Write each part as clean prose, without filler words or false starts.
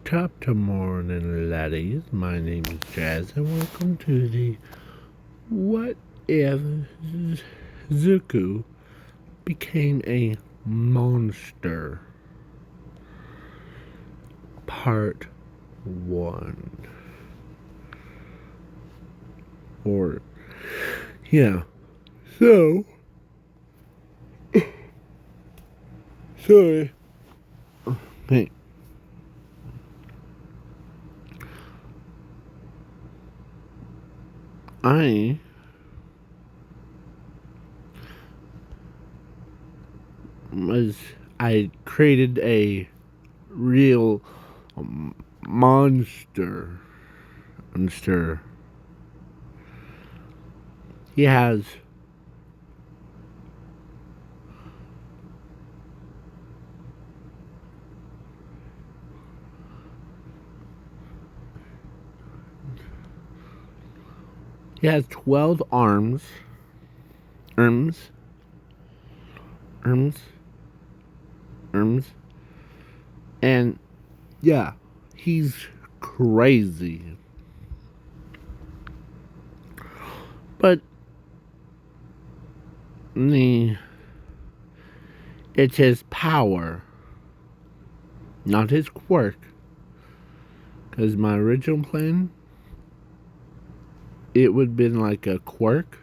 Top morning, laddies. My name is Jazz, and welcome to the What If Zuko Became a Monster, part 1. Or, yeah. So, sorry. Hey. I created a real monster. He has he has 12 arms, and yeah, he's crazy. But it's his power, not his quirk. Because my original plan, it would have been like a quirk.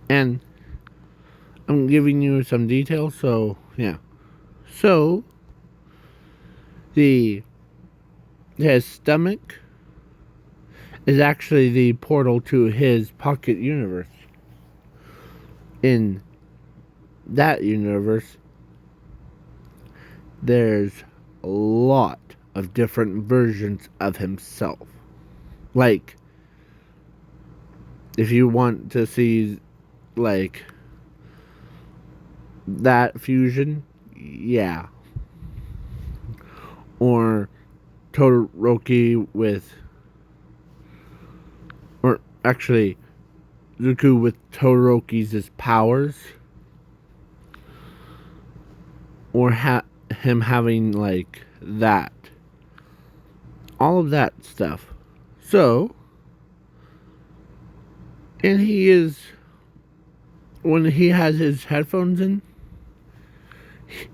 And I'm giving you some details, so yeah. So, his stomach is actually the portal to his pocket universe. In that universe, there's a lot of different versions of himself. Like, if you want to see, like, that fusion, yeah. Or Todoroki or actually, Zuko with Todoroki's powers. Or him having, like, that. All of that stuff. So, and when he has his headphones in,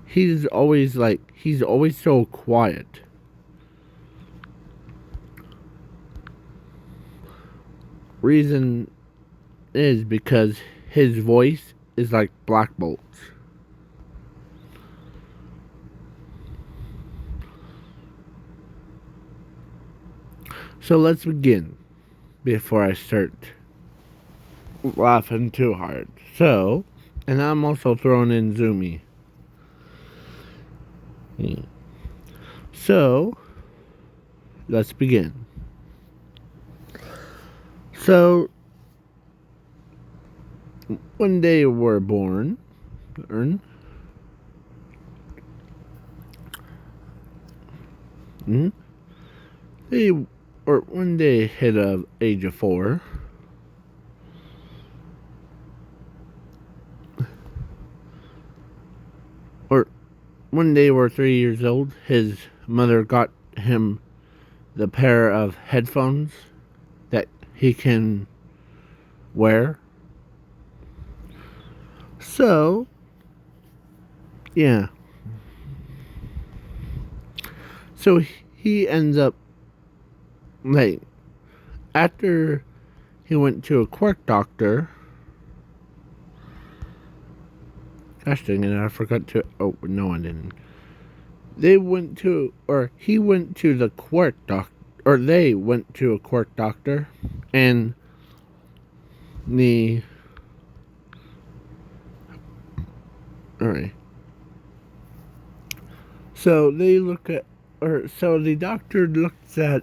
he's always so quiet. Reason is because his voice is like black bolts. So let's begin before I start laughing too hard. So, and I'm also throwing in Zoomy. Yeah. So, let's begin. So, when they were born, when they hit the age of 4, or when they were 3 years old, his mother got him the pair of headphones that he can wear. So, yeah. So he ends up, like, after he went to a quirk doctor. Gosh dang it, I forgot to. Oh, no, I didn't. He went to the quirk doctor, or they went to a quirk doctor, and alright. So the doctor looks at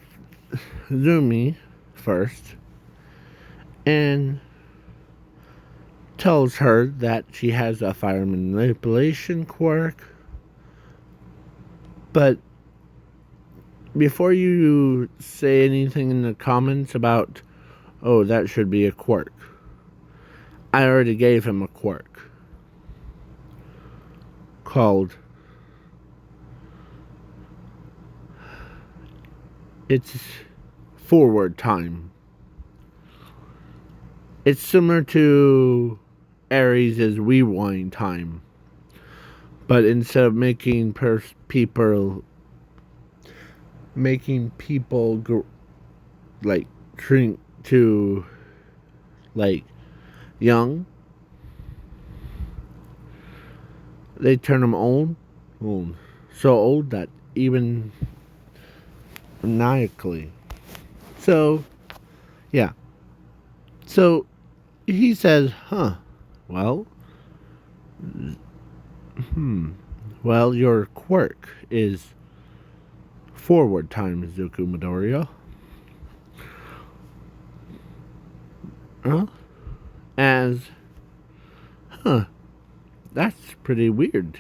Zumi first, and tells her that she has a fire manipulation quirk. But before you say anything in the comments about, oh, that should be a quirk, I already gave him a quirk called it's forward time. It's similar to Aries' rewind time, but instead of making people like shrink to like young, they turn them old, so old that even maniacally. So yeah, so he says, well, well, your quirk is forward time, Zuko Midoriya. As, that's pretty weird.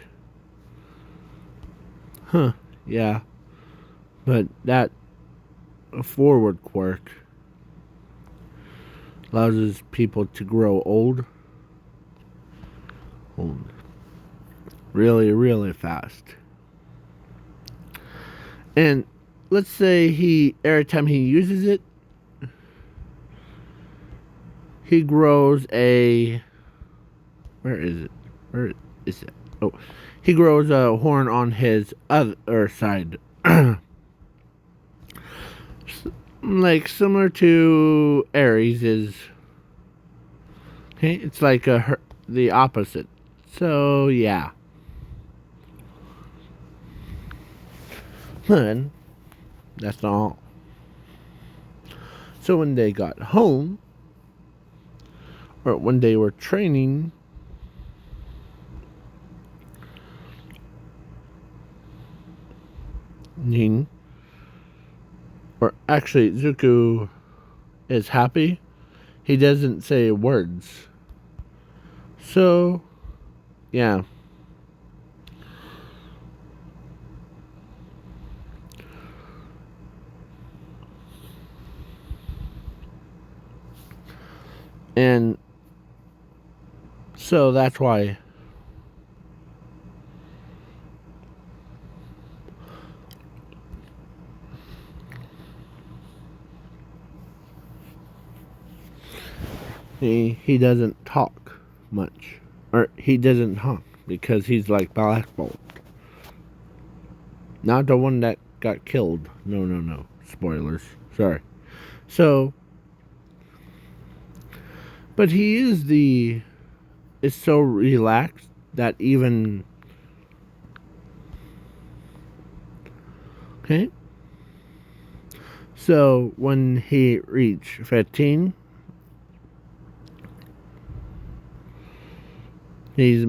Yeah. But that forward quirk allows people to grow old. Really, really fast. And let's say every time he uses it, he grows a, where is it? Where is it? Oh, he grows a horn on his other side. Like similar to Aries is, okay, it's like the opposite. So yeah. Then that's not all. So when they got home, or when they were training, or actually Zuko is happy. He doesn't say words. So yeah. And so that's why he doesn't talk much. Or he doesn't talk because he's like Black Bolt. Not the one that got killed. No. Spoilers. Sorry. So, but he is so relaxed that even, okay. So when he reached 15, he's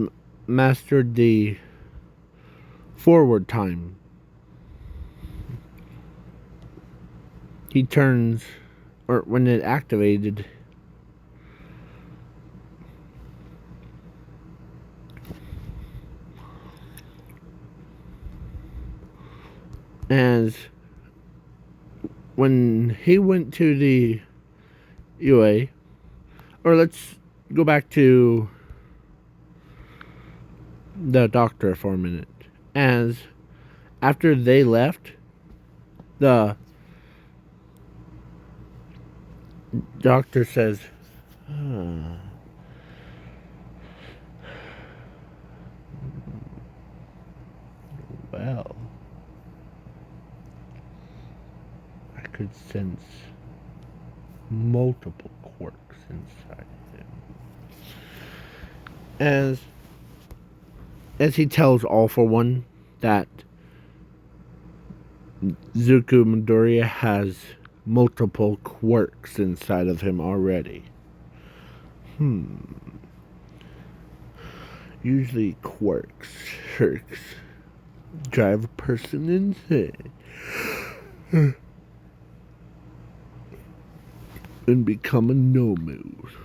mastered the forward time. He turns, or when it activated, as when he went to the UA, or let's go back to the doctor for a minute. As after they left, the doctor says, well, I could sense multiple quirks inside him. As he tells All For One that Zuko Midoriya has multiple quirks inside of him already. Usually quirks drive a person insane and become a no-move.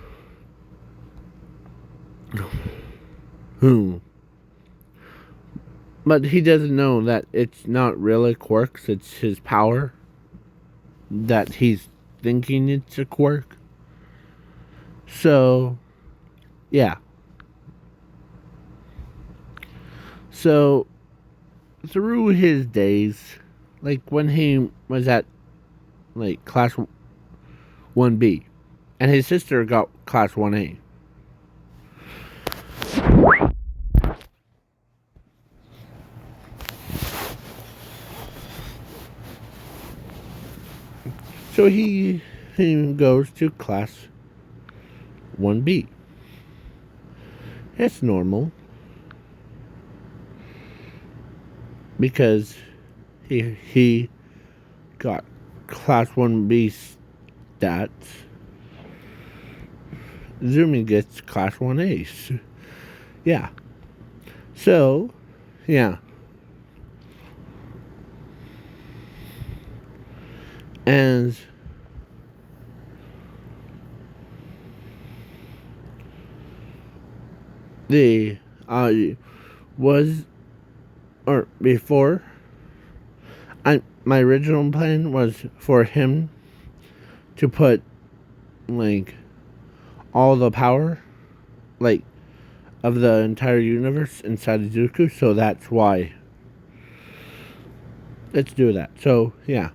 But he doesn't know that it's not really quirks, it's his power. That he's thinking it's a quirk. So, yeah. So, through his days, like when he was at like class 1B, and his sister got class 1A. So he goes to class 1B. It's normal because he got class 1B stats. Zumi gets class 1A. Yeah. So, yeah. And the was or before my original plan was for him to put like all the power like of the entire universe inside of Zuku, so that's why. Let's do that. So yeah,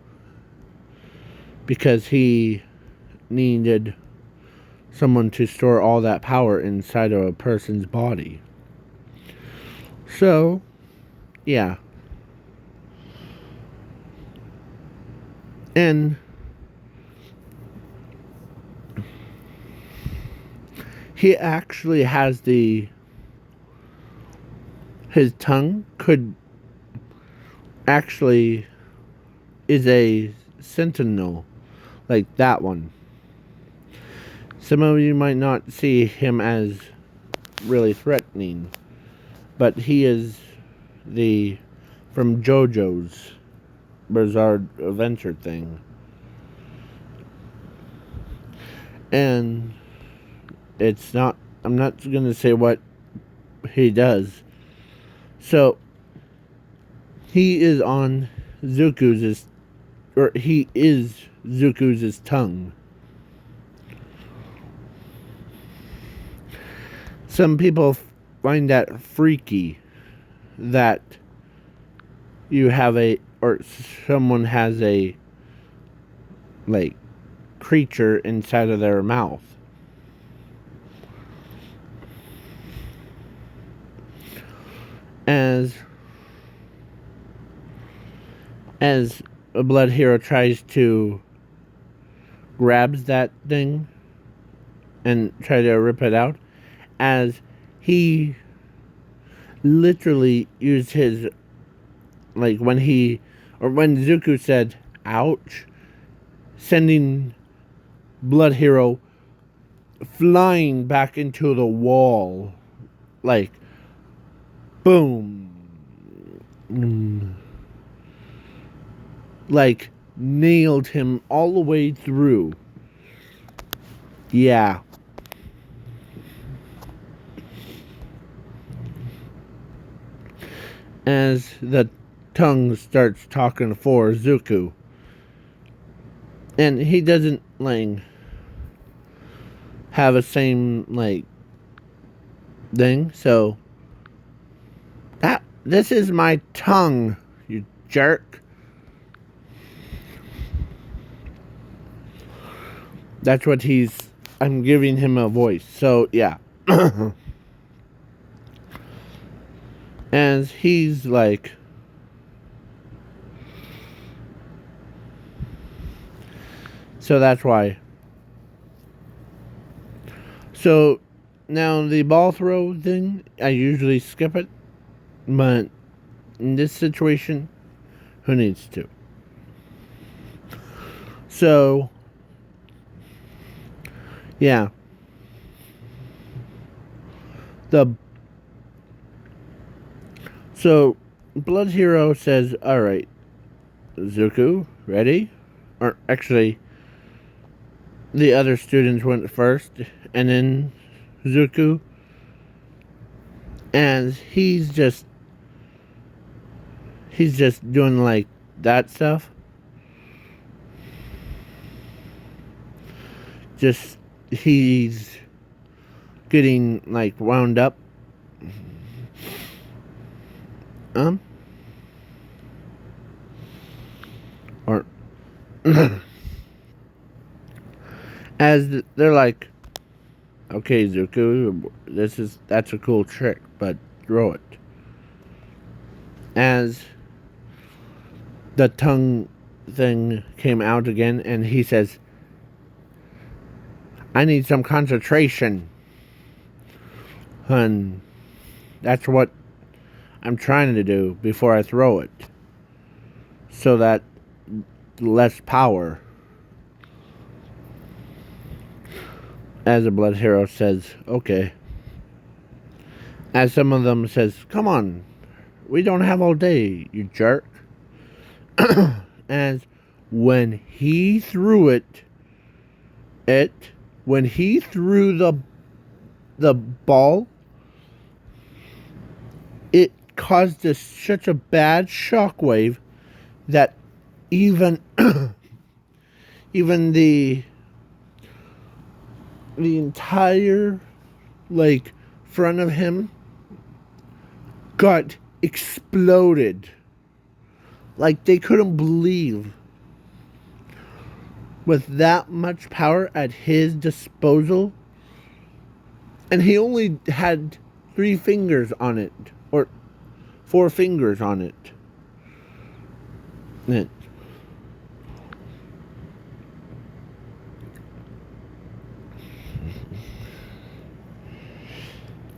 because he needed someone to store all that power inside of a person's body. So yeah. And he actually has his tongue could actually is a sentinel, like that one. Some of you might not see him as really threatening, but he is from JoJo's Bizarre Adventure thing. And I'm not gonna say what he does. So he is on Zuku's, or he is Zuku's tongue. Some people find that freaky that you have or someone has a like creature inside of their mouth. As a blood hero tries to grabs that thing and try to rip it out, as he literally used his, like when Zuku said ouch, sending blood hero flying back into the wall, like boom, like nailed him all the way through. Yeah. As the tongue starts talking for Zuku, and he doesn't like have a same like thing, so this is my tongue, you jerk. That's what I'm giving him a voice. So yeah. And he's like, so that's why. So now the ball throw thing, I usually skip it, but in this situation, who needs to? So yeah. So Blood Hero says, alright, Zuku, ready? Or actually, the other students went first, and then Zuku. And he's just doing like that stuff. Just, he's getting like wound up. Or As they're like, okay, Zuko, that's a cool trick, but throw it. As the tongue thing came out again, and he says, I need some concentration. Hun, that's what I'm trying to do before I throw it. So that less power. As a blood hero says, okay. As some of them says, come on, we don't have all day, you jerk. As when he threw when he threw the ball, it caused such a bad shockwave that even even the entire like front of him got exploded. Like they couldn't believe, with that much power at his disposal, and he only had 3 fingers on it, or 4 fingers on it.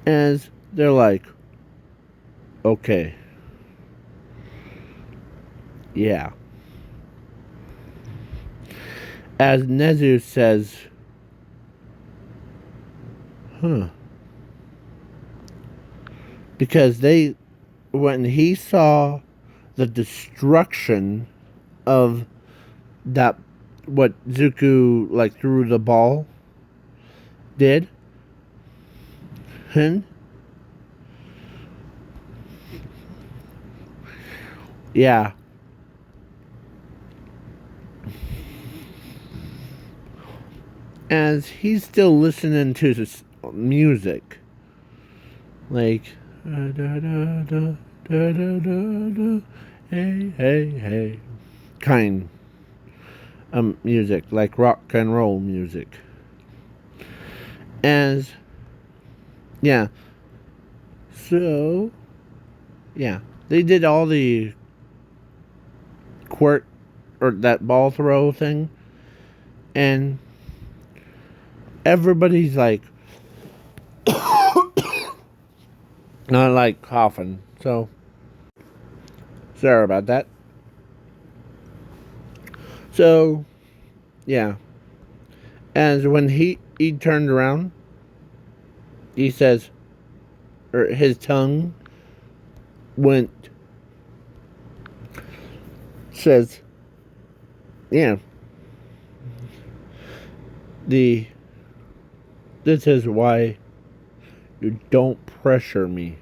As they're like, okay, yeah. As Nezu says, because when he saw the destruction of that, what Zuko like threw the ball did, yeah. As he's still listening to this music, like da, da, da, da, da, da, da, hey, hey, hey, kind music, like rock and roll music. As yeah, so yeah, they did all the quirk or that ball throw thing, and everybody's like not like coughing, so sorry about that. So yeah, as when he turned around, he says, or his tongue went, says, yeah, this is why you don't pressure me.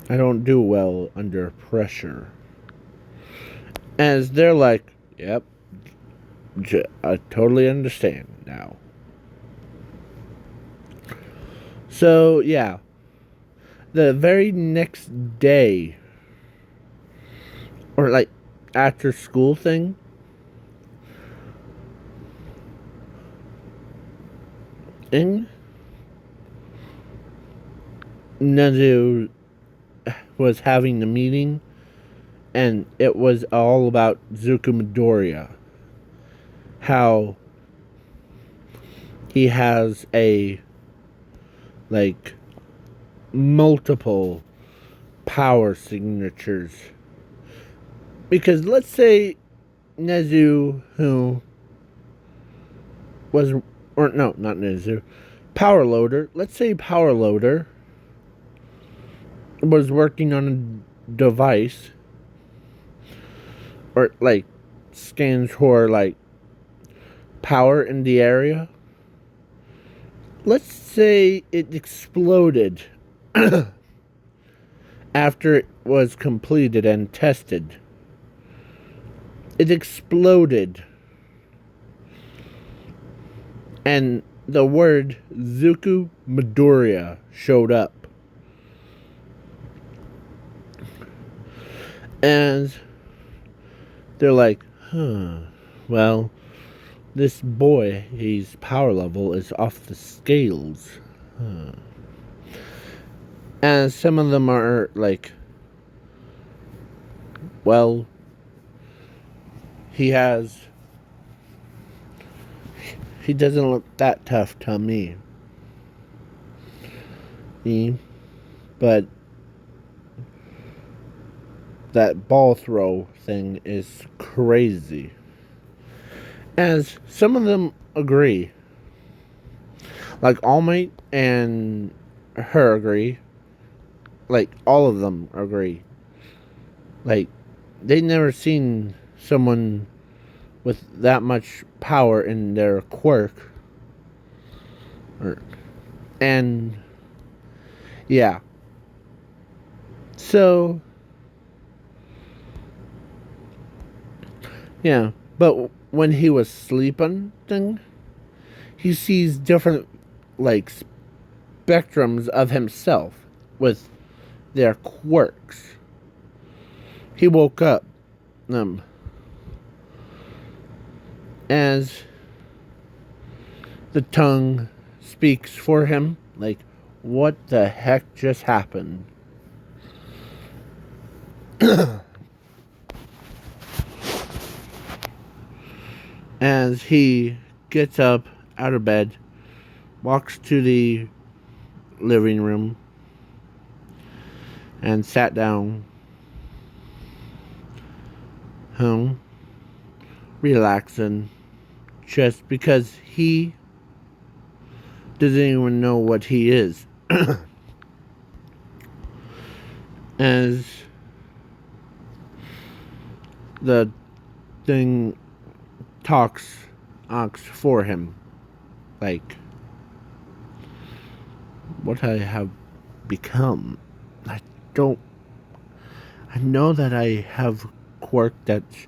I don't do well under pressure. As they're like, yep, I totally understand now. So yeah, the very next day, or like after school thing, Nezu was having the meeting, and it was all about Zuko Midoriya. How he has like multiple power signatures. Because let's say Nezu, who was, or no, not Nezu, Power Loader. Let's say Power Loader was working on a device, or like scans for like power in the area. Let's say it exploded after it was completed and tested. It exploded, and the word Zuko Midoriya showed up. And they're like, well, this boy, his power level is off the scales. And some of them are like, well, he doesn't look that tough to me. But that ball throw thing is crazy. As some of them agree. Like All Might and her agree. Like all of them agree. Like they never seen someone with that much power in their quirk. And yeah. So yeah, but when he was sleeping, he sees different like spectrums of himself with their quirks. He woke up as the tongue speaks for him, like, what the heck just happened? As he gets up out of bed, walks to the living room, and sat down, relaxing, just because he doesn't even know what he is. As the thing talks for him, like, what I have become. I know that I have quirk that's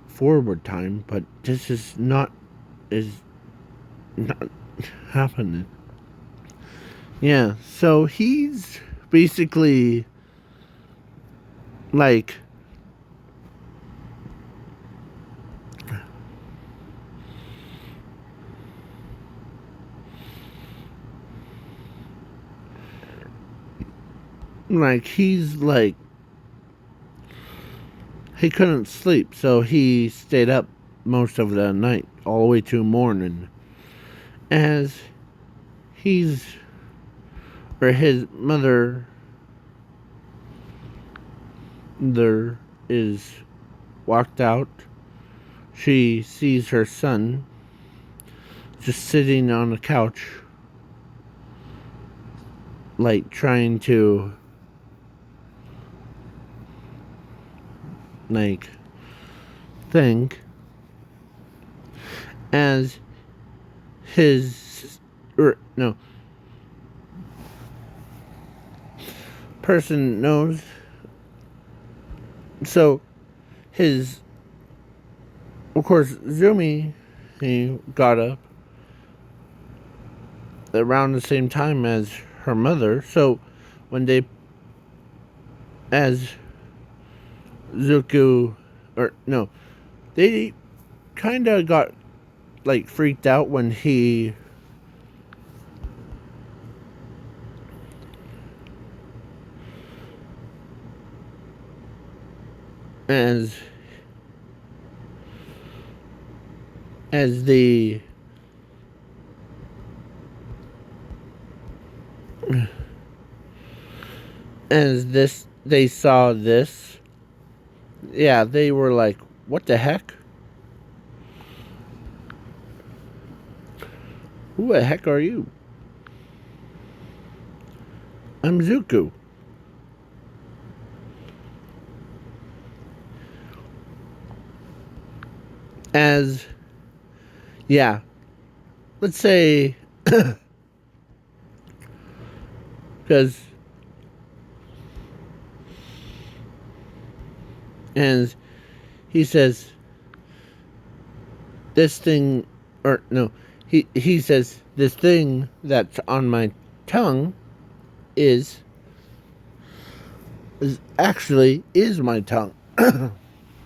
forward time, but this is not happening. Yeah, so he's basically like he's like he couldn't sleep, so he stayed up most of the night, all the way to morning. As his mother there is walked out. She sees her son just sitting on the couch, like trying to like think, as his person knows. So his, of course, Zumi, he got up around the same time as her mother. So when as Zuko, they kind of got like freaked out when he as the they saw this. Yeah, they were like, what the heck? Who the heck are you? I'm Zuko. As, yeah, let's say, because, and he says, this thing, or no, he says, this thing that's on my tongue is actually my tongue. By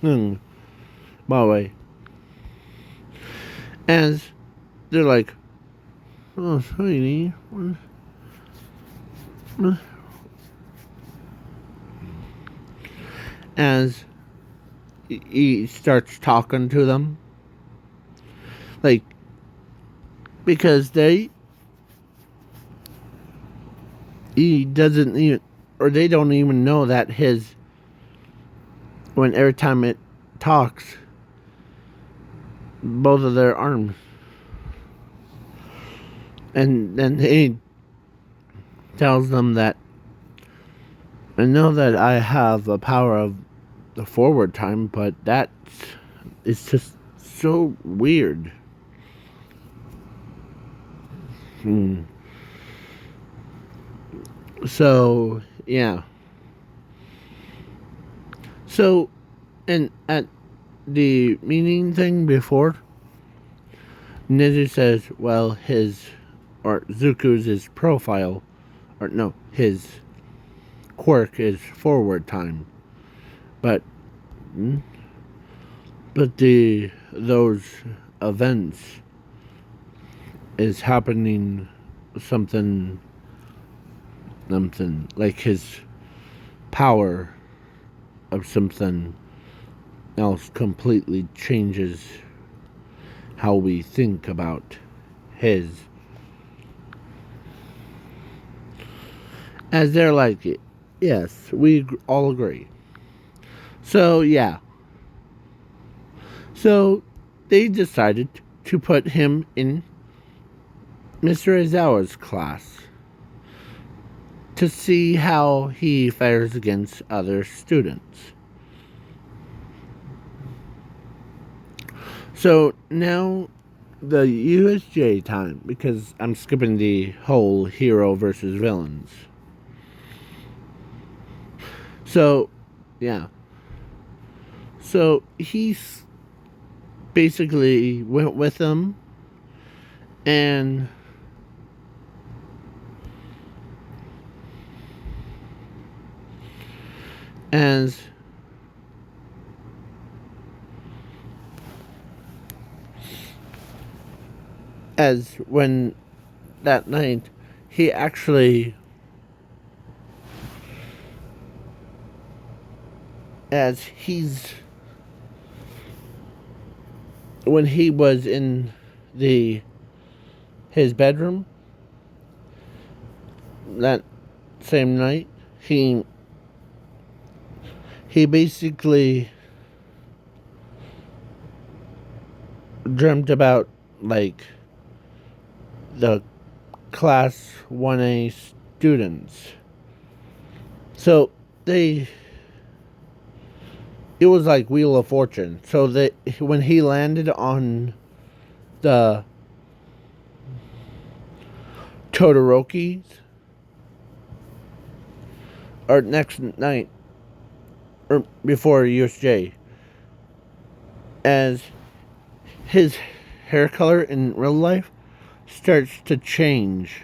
the way. As they're like, "Oh, sweetie, as he starts talking to them, like, because he doesn't even, or they don't even know that when every time it talks, both of their arms, and then he tells them that, I know that I have a power of the forward time, but it's just so weird. So, yeah. So, and at the meeting thing before, Nezu says, well, Zuku's profile, or no, his quirk is forward time. But those events is happening something like his power of something else completely changes how we think about his. As they're like, yes, we all agree. So, yeah. So, they decided to put him in Mr. Aizawa's class to see how he fares against other students. So, now the USJ time, because I'm skipping the whole hero versus villains. So, yeah. So, he's basically went with them, and as when that night he actually, as he's when he was in his bedroom that same night, he basically dreamt about, like, the class 1A students. So it was like Wheel of Fortune. So that when he landed on the Todoroki's, or next night, or before USJ, as his hair color in real life starts to change,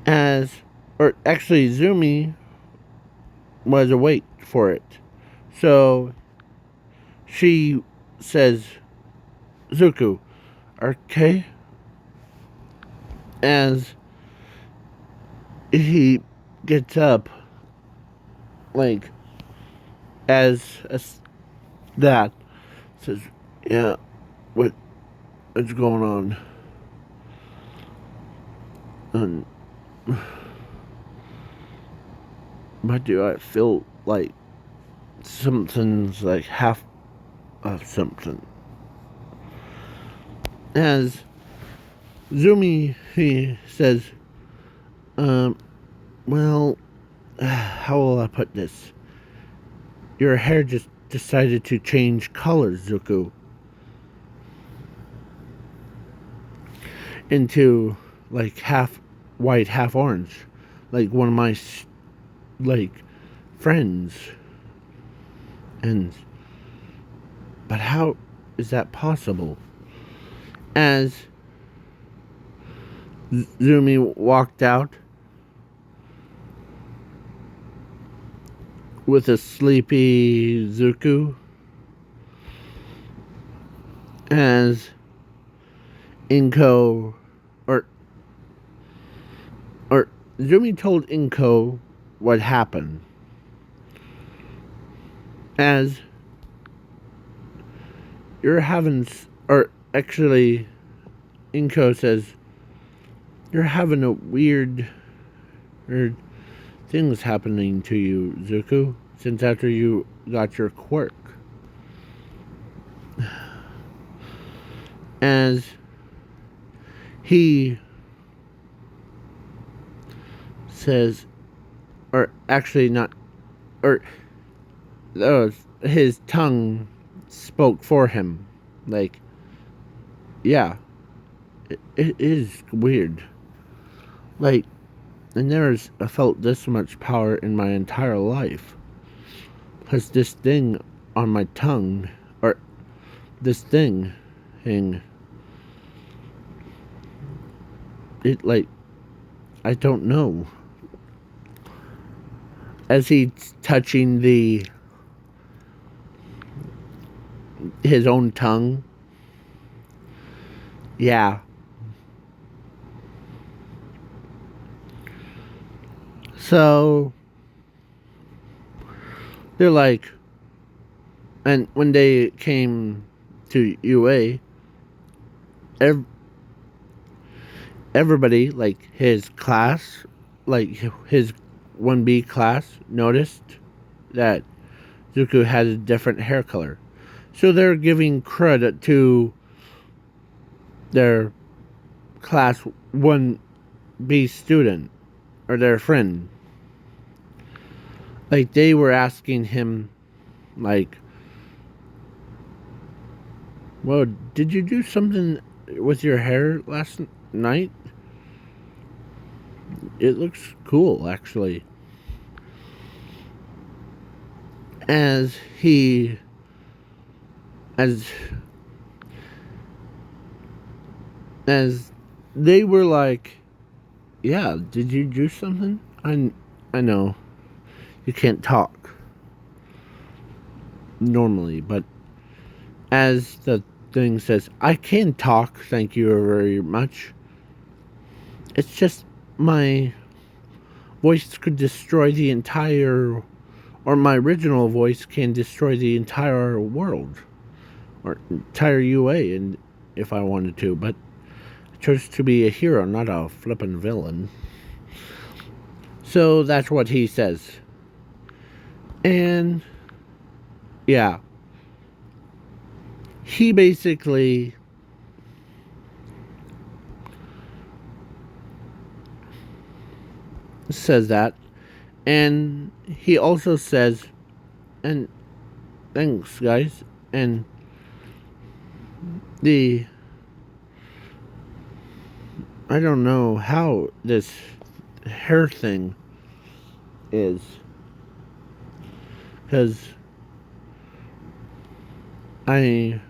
or actually Zumi was awake for it. So she says, Zuku, okay? As he gets up, like, as that says, yeah, what's going on? And but do I feel like something's like half of something? As Zumi, he says, well, how will I put this? Your hair just decided to change colors, Zuku, into like half white, half orange, like one of my like friends. But how is that possible? As Zumi walked out with a sleepy Zuku, as Inko, or or Zumi told Inko what happened. As you're having, or actually, Inko says you're having a weird things happening to you, Zuko, since after you got your quirk. As he says, or actually not, or his tongue spoke for him. Like, yeah, it is weird. Like, I never felt this much power in my entire life. Because this thing on my tongue, or this thing, it like, I don't know. As he's touching his own tongue. Yeah. So they're like, and when they came to UA, everybody, like his class, like his 1B class, noticed that Zuko had a different hair color. So they're giving credit to their class 1B student, or their friend. Like, they were asking him, like, well, did you do something with your hair last night? It looks cool, actually. As they were like, yeah, did you do something? I know you can't talk normally, but as the thing says, I can talk, thank you very much. It's just my voice could destroy the entire, or my original voice can destroy the entire world, or entire UA, and if I wanted to, but I chose to be a hero, not a flippin' villain. So that's what he says. And yeah, he basically says that, and he also says, and thanks guys, and I don't know how this hair thing is, because I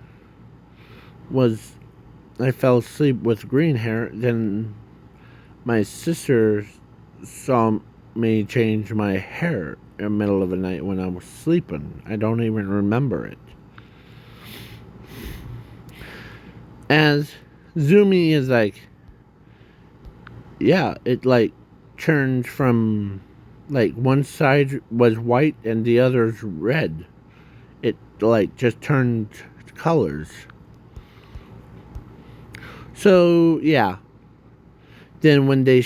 fell asleep with green hair, then my sister saw me change my hair in the middle of the night when I was sleeping. I don't even remember it. As Zumi is like, yeah, it like turned from, like, one side was white and the other's red. It like just turned colors. So yeah. Then when they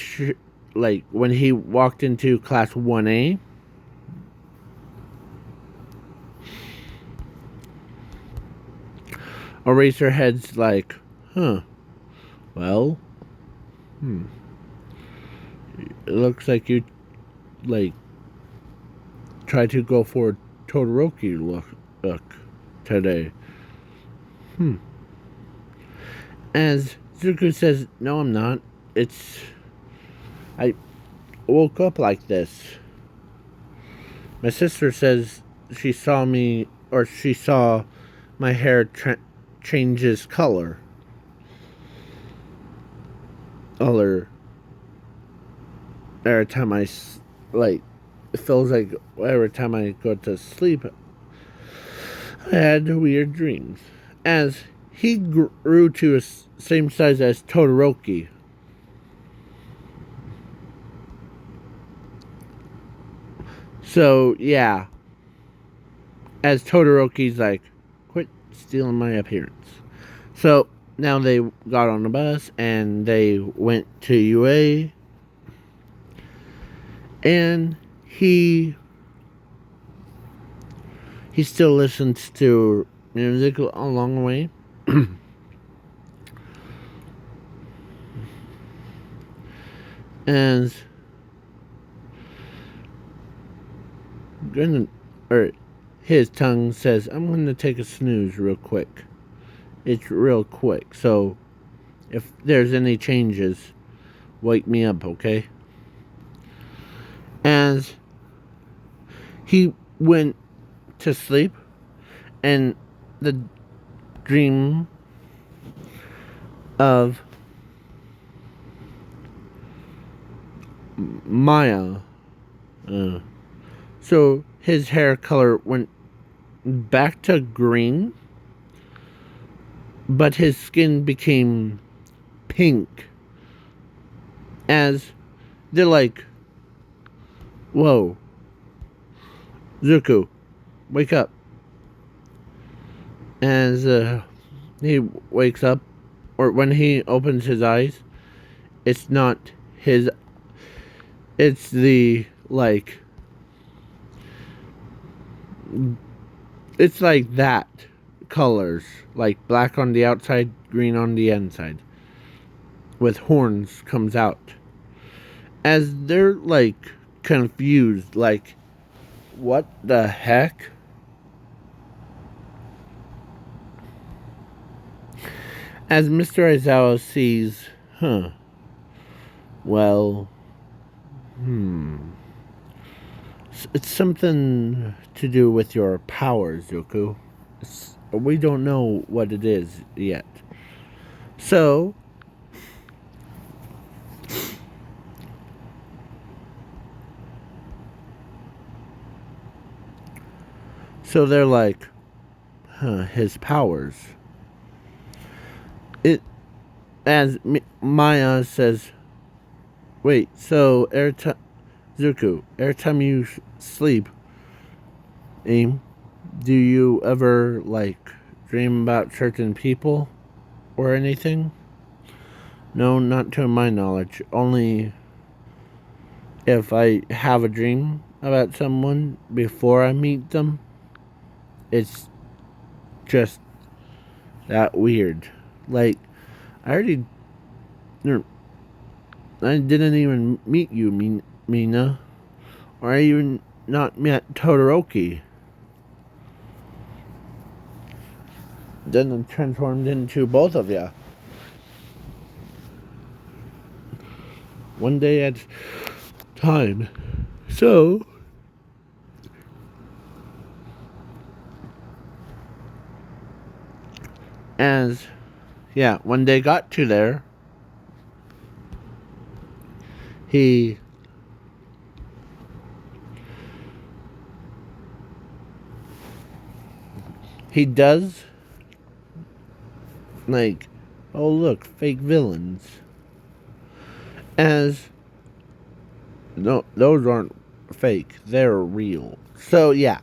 when he walked into class 1A, Eraserhead's like, huh, well, it looks like you, like, try to go for a Todoroki look today. As Zuko says, no, I'm not. I woke up like this. My sister says she saw me, or she saw my hair changes color. Every time I, like, it feels like every time I go to sleep, I had weird dreams. As he grew to the same size as Todoroki. So, yeah. As Todoroki's like, quit stealing my appearance. So, now they got on the bus and they went to UA. And he still listens to music along the way. And his tongue says, I'm going to take a snooze real quick. It's real quick. So if there's any changes, wake me up, okay? And he went to sleep, and the dream of Maya. So his hair color went back to green, but his skin became pink. As they're like, whoa, Zuko, wake up. As he wakes up, or when he opens his eyes, it's not his, it's the, like, it's like that colors, like black on the outside, green on the inside, with horns comes out. As they're like confused, like, what the heck? As Mr. Aizawa sees, well, it's something to do with your powers, Yoku. We don't know what it is yet. So they're like, his powers. As Maya says, wait, so Zuko, every time you sleep, do you ever, like, dream about certain people or anything? No, not to my knowledge. Only if I have a dream about someone before I meet them. It's just that weird. Like, I didn't even meet you, Mina. Or I even not met Todoroki. Then I'm transformed into both of ya. One day at a time. So, when they got to there, he does, like, oh look, fake villains. No, those aren't fake, they're real. So yeah.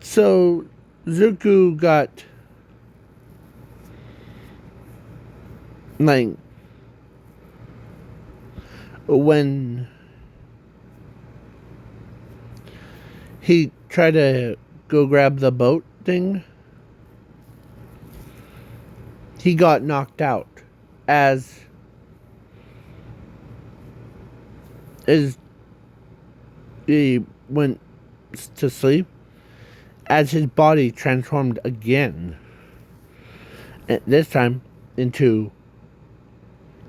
So Zuko got, like, when he tried to go grab the boat thing, he got knocked out. As he went to sleep, as his body transformed again, and this time into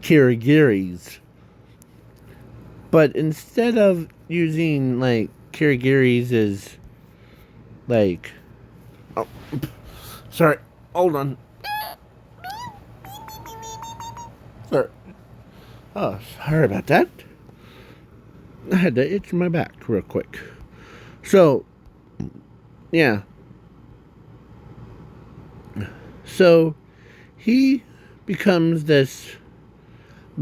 Kirigiri's. But instead of using, like, Kirigiri's as, like, oh, sorry, hold on. Sorry. Oh, sorry about that. I had to itch my back real quick. So, yeah. So he becomes this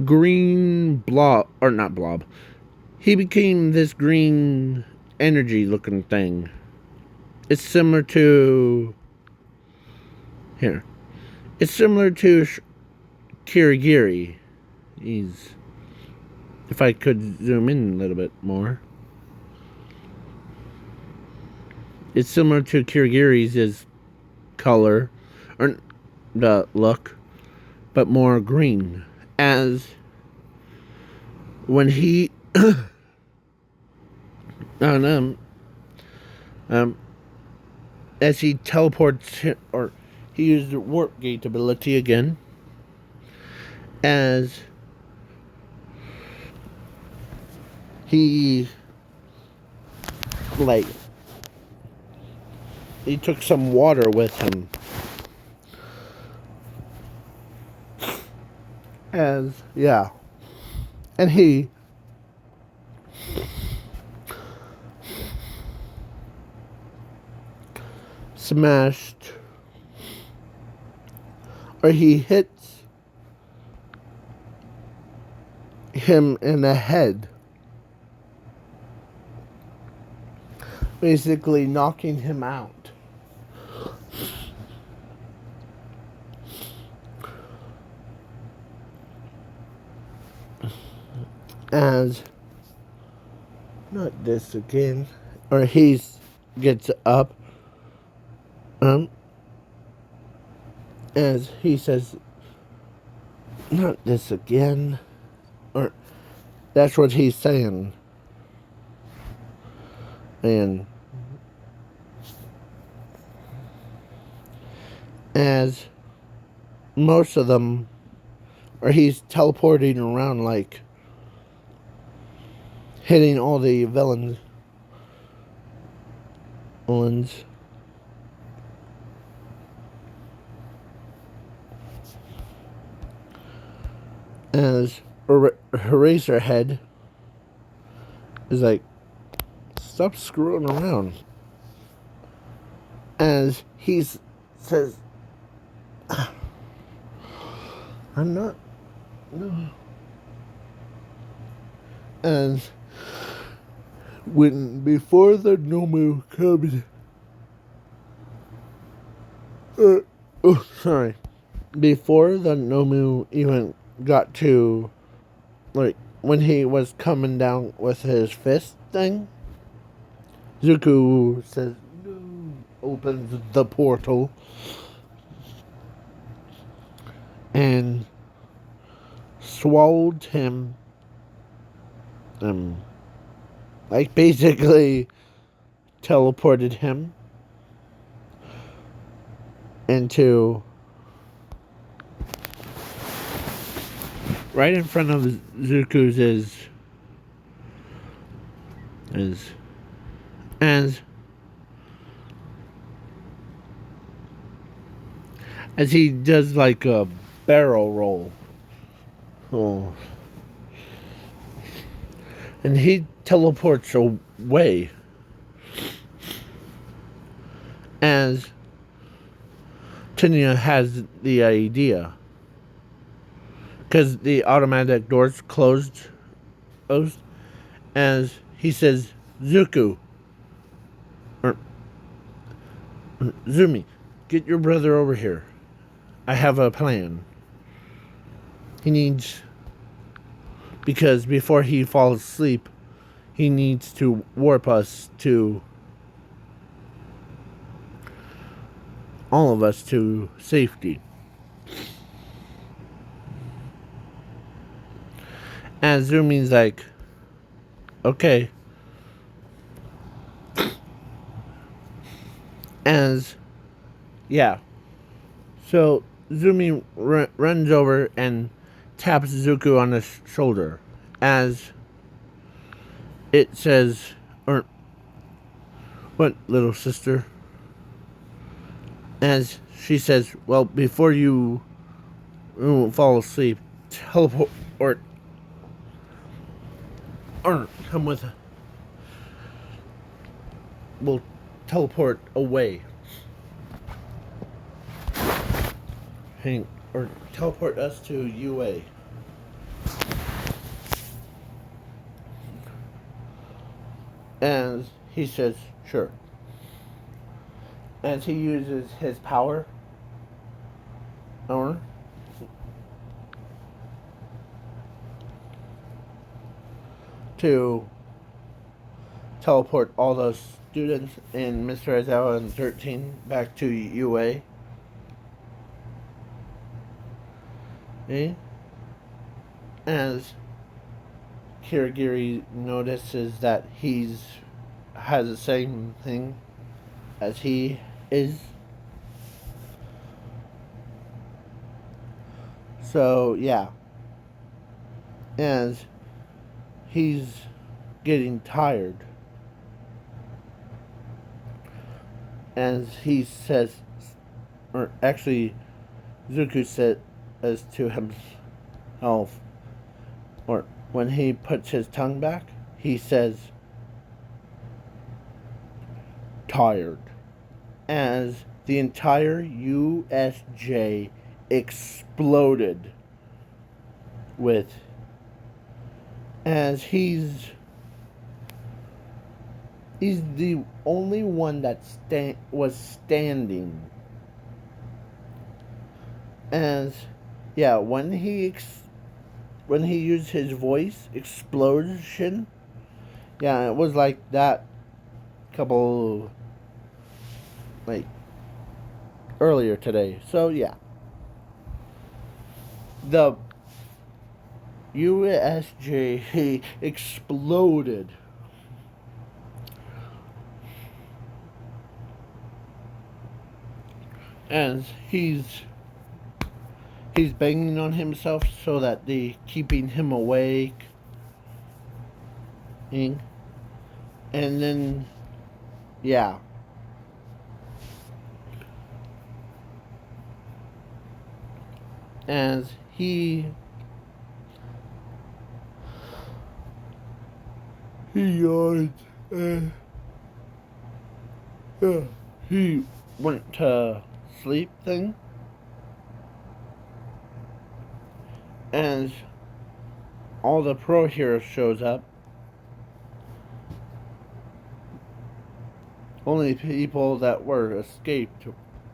green blob, or not blob. He became this green energy looking thing. It's similar to here. It's similar to Kirigiri. He's, if I could zoom in a little bit more. It's similar to Kirigiri's color, or the look, but more green. As when he, as he teleports, or he used the warp gate ability again, as he, like, he took some water with him. Yeah. And he smashed, or he hits him in the head, basically knocking him out. As, not this again, or he gets up, as he says, not this again, or that's what he's saying. And as most of them, or he's teleporting around, like hitting all the villains. As Eraserhead is like, stop screwing around. As he says, I'm not, no. As before the Nomu comes, before the Nomu even got to, like, when he was coming down with his fist thing, Zuko says, no, opens the portal, and swallowed him, like, basically teleported him into right in front of Zuko's is as he does like a barrel roll. Oh. And he teleports away. As Tinya has the idea. Because the automatic doors closed. As he says, Zuko, or Zumi, get your brother over here. I have a plan. He needs, because before he falls asleep, he needs to warp us to, all of us, to safety. And Zumi's like, okay. Yeah. So Zumi runs over and taps Zuko on his shoulder. As it says, or, what, little sister? As she says, well, before you fall asleep, teleport, or come with, we'll teleport away. or teleport us to UA. And he says, sure. And he uses his power or to teleport all those students in Mr. Aizawa and 13 back to UA. As Kirigiri notices that he's has the same thing as he is. So yeah. As he's getting tired. As he says, or actually Zuko says to himself, or when he puts his tongue back, he says, tired. As the entire USJ exploded with, as he's the only one that was standing. As yeah, when he used his voice explosion, yeah, it was like that couple like earlier today. So yeah, the USJ exploded. As he's banging on himself so that they keeping him awake. And then yeah. As he yawned. He went to sleep thing. As all the pro heroes shows up. Only people that were escaped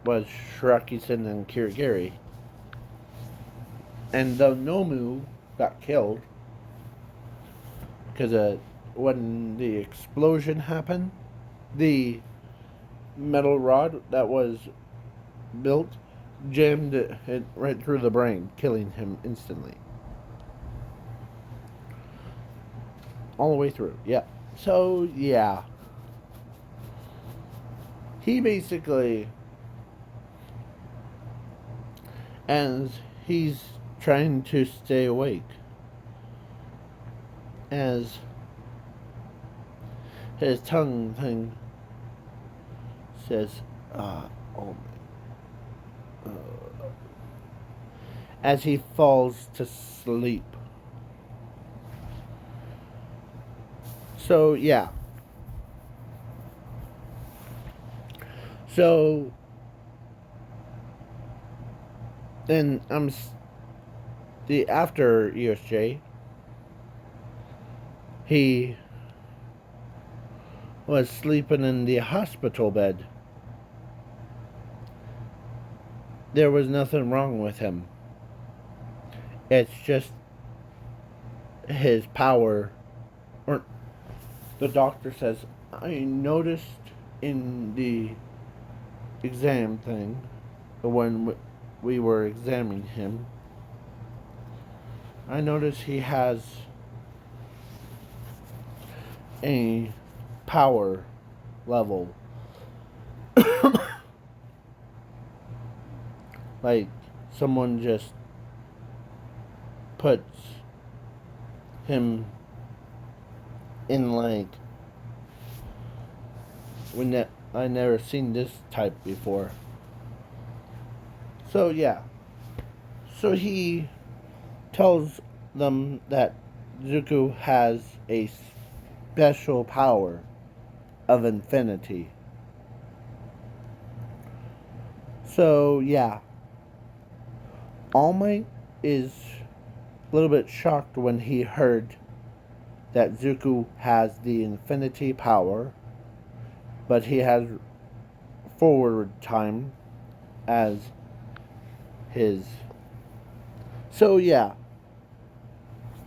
was Shiraki-sen and Kirigiri. And the Nomu got killed because when the explosion happened, the metal rod that was built jammed it right through the brain, killing him instantly. All the way through, yeah. So, yeah. He basically, and he's trying to stay awake. As his tongue thing says, as he falls to sleep. So, yeah. So, then the after USJ, he was sleeping in the hospital bed. There was nothing wrong with him. It's just his power, or the doctor says, I noticed in the exam thing, when we were examining him, I noticed he has a power level. Like someone just puts him in like I never seen this type before. So yeah. So he tells them that Zuko has a special power of infinity. So yeah. All Might is a little bit shocked when he heard that Zuko has the infinity power, but he has forward time as his. So yeah,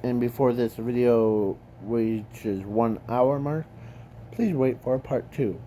and before this video reaches 1 hour mark, please wait for part 2.